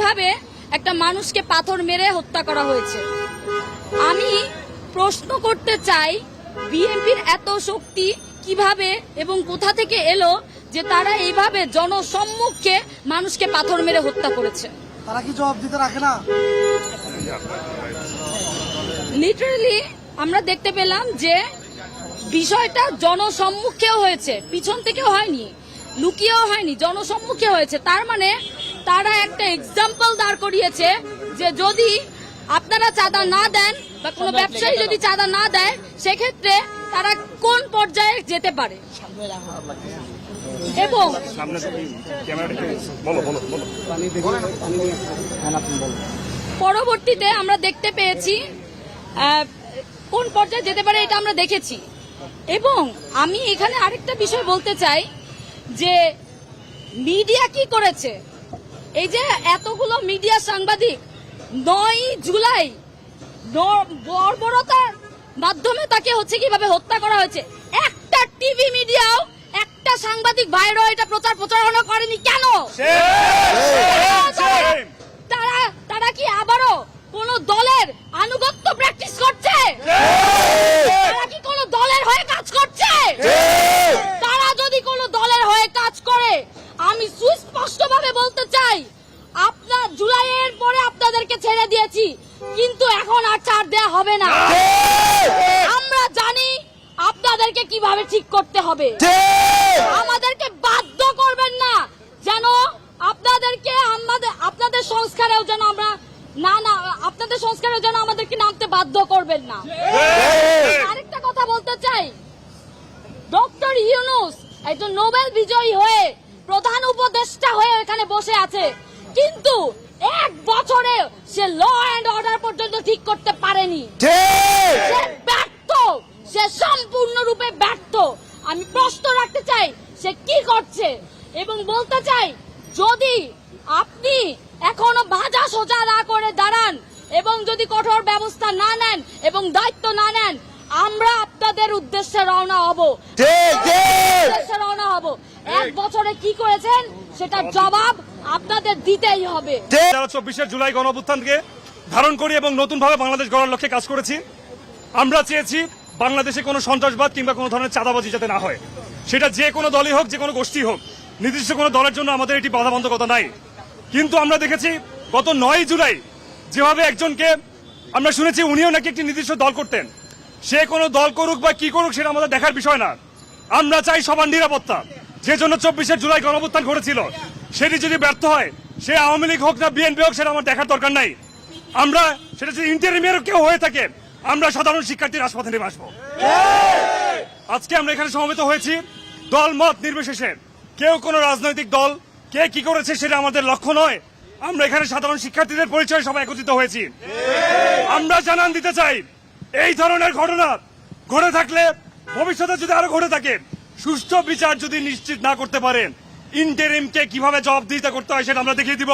কিভাবে একটা মানুষকে পাথর মেরে হত্যা করা হয়েছে। আমি প্রশ্ন করতে চাই, বিএনপির এত শক্তি কিভাবে এবং কোথা থেকে এলো যে তারা এইভাবে জনসম্মুখে মানুষকে পাথর মেরে হত্যা করেছে? তারা কি জবাব দিতে রাখে না? লিটারালি আমরা দেখতে পেলাম যে বিষয়টা জনসম্মুখেও হয়েছে, পিছন থেকেও হয়নি, লুকিয়েও হয়নি, জনসম্মুখে হয়েছে। তার মানে তারা একটা এক্সাম্পল দাঁড় করিয়েছে যে যদি আপনারা চাঁদা না দেন বা কোনো ব্যবসায়ী যদি চাঁদা না দেয় সেক্ষেত্রে তারা কোন পর্যায়ে যেতে পারে। এবং পরবর্তীতে আমরা দেখতে পেয়েছি কোন পর্যায়ে যেতে পারে, এটা আমরা দেখেছি। এবং আমি এখানে আরেকটা বিষয় বলতে চাই যে মিডিয়া কি করেছে। এই যে এতগুলো মিডিয়া সাংবাদিক 9 জুলাই বর্বরতার মাধ্যমে তাকে কিভাবে হত্যা করা হয়েছে, একটা টিভি মিডিয়াও একটা সাংবাদিক ভাইরা এটা প্রচারণা করেনি কেন? তারা কি আবারও কোন দলের আনুগত্য প্র্যাকটিস করছে? তারা কি কোন দলের হয়ে কাজ করছে? তারা যদি কোন দলের হয়ে কাজ করে, আমি সুস্পষ্টভাবে বলতে চাই, আপনার জুলাইয়ের পরে আপনাদেরকে ছেড়ে দিয়েছি, কিন্তু এখন আর ছাড় দেয়া হবে না। আমরা জানি আপনাদেরকে কিভাবে ঠিক করতে হবে। আমাদেরকে বাধ্য করবেন না যেন আপনাদের সংস্কারেও যেন আমরা আপনাদের সংস্কারের জন্য আমাদেরকে নামতে বাধ্য করবেন না। আরেকটা কথা বলতে চাই, ডক্টর ইউনূস একজন নোবেল বিজয়ী হয়ে প্রধান উপদেষ্টা হয়ে এখানে বসে আছে, কিন্তু 1 বছরে সে ল অ্যান্ড অর্ডার পর্যন্ত ঠিক করতে পারেনি। সে ব্যর্থ, সে সম্পূর্ণরূপে ব্যর্থ। আমি প্রশ্ন রাখতে চাই সে কি করছে, এবং বলতে চাই যদি আপনি এখনো ভাজা সোজা না করে দাঁড়ান এবং যদি কঠোর ব্যবস্থা না নেন এবং দায়িত্ব না নেন, আমরা আপনাদের উদ্দেশ্যে রওনা হব। 1 বছরে কি করেছেন সেটার জবাব আপনাদের দিতেই হবে। 24 জুলাই গণঅভ্যুত্থানকে ধারণ করি এবং নতুনভাবে বাংলাদেশ গড়ার লক্ষ্যে কাজ করেছি। আমরা চেয়েছি বাংলাদেশে কোনো সন্ত্রাসবাদ কিংবা কোনো ধরনের চাঁদাবাজি যাতে না হয়, সেটা যে কোনো দলই হোক, যে কোনো গোষ্ঠী হোক, নির্দিষ্ট কোনো দলের জন্য আমাদের এটি বাধাবন্ধকতা নাই। কিন্তু আমরা দেখেছি গত 9 জুলাই যেভাবে একজনকে আমরা শুনেছি উনিও নাকি একটি নির্দিষ্ট দল করতেন, সে কোনো দল করুক বা কি করুক সেটা আমাদের দেখার বিষয় না। আমরা চাই সবার নিরাপত্তা। যে জন্য 24 জুলাই গণঅভ্যুত্থান ঘটেছিল সেটি যদি ব্যর্থ হয়, সে আওয়ামী লীগ হোক না বিএনপি হোক, সেটা আমার দেখার দরকার নাই। আমরা সেটা যদি ইন্টারিমের কেউ হয়ে থাকে, আমরা সাধারণ শিক্ষার্থী রাজপথে নেমে আসবো। আজকে আমরা এখানে সমবেত হয়েছি দল মত নির্বিশেষে, কেউ কোনো রাজনৈতিক দল কে কি করেছে সেটা আমাদের লক্ষ্য নয়। আমরা এখানে সাধারণ শিক্ষার্থীদের পরিচয় সবাই একত্রিত হয়েছি। আমরা জানান দিতে চাই, এই ধরনের ঘটনা ঘটে থাকলে, ভবিষ্যতে যদি আরো ঘটে থাকে, সুষ্ঠু বিচার যদি নিশ্চিত না করতে পারেন, ইন্টারিমকে কিভাবে জবাবদিহিতা করতে হয় সেটা আমরা দেখিয়ে দিব।